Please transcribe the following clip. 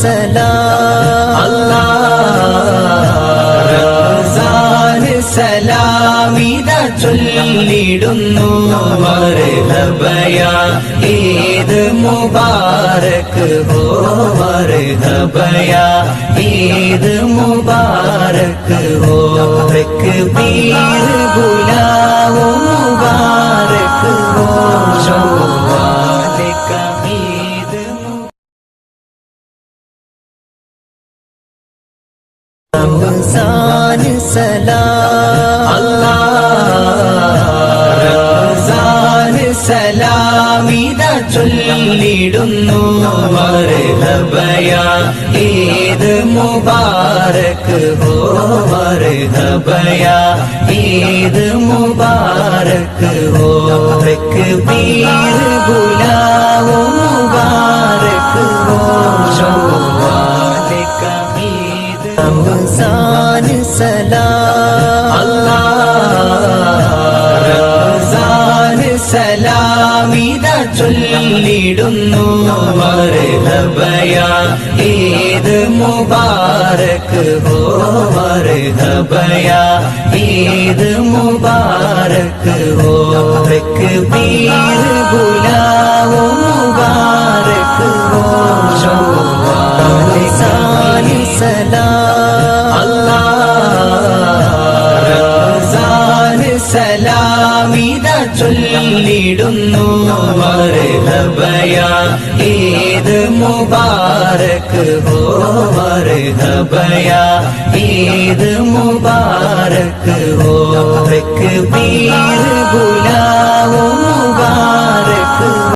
സലാം റംസാൻ സലാമിത ചൊല്ലിടുന്നു മർഹബയാ ഈദ് മുബാരക് ഹോ മർഹബയാ ഈദ് മുബാരക് ഹോ തക്ബീർ ബുലാവോ മുബാരക് ഹോ ശൗവാൽ का ईद रमजान सलाम रमजान സലാമിത ചൊല്ലിടുന്നു മർഹബയാ ഈദ് മുബാരക് ഹോ മർഹബയാ ഈദ് മുബാരക് ഹോ തക്ബീർ ബുലാവോ മുബാരക് ഹോ ശൗവാൽ का ईद रमजान सलाम റംസാൻ സലാമിത ചൊല്ലിടുന്നു മർഹബയാ ഈദ് മുബാരക് ഹോ മർഹബയാ ഈദ് മുബാരക് ഹോ തക്ബീർ ബുലാവോ മുബാരക് ഹോ ശൗവാൽ റംസാൻ സലാമിത ചൊല്ലിടുന്നു മർഹബയാ ഈദ് മുബാരക് ഹോ മർഹബയാ ഈദ് മുബാരക് ഹോ തക്ബീർ ബുലാവോ മുബാരക്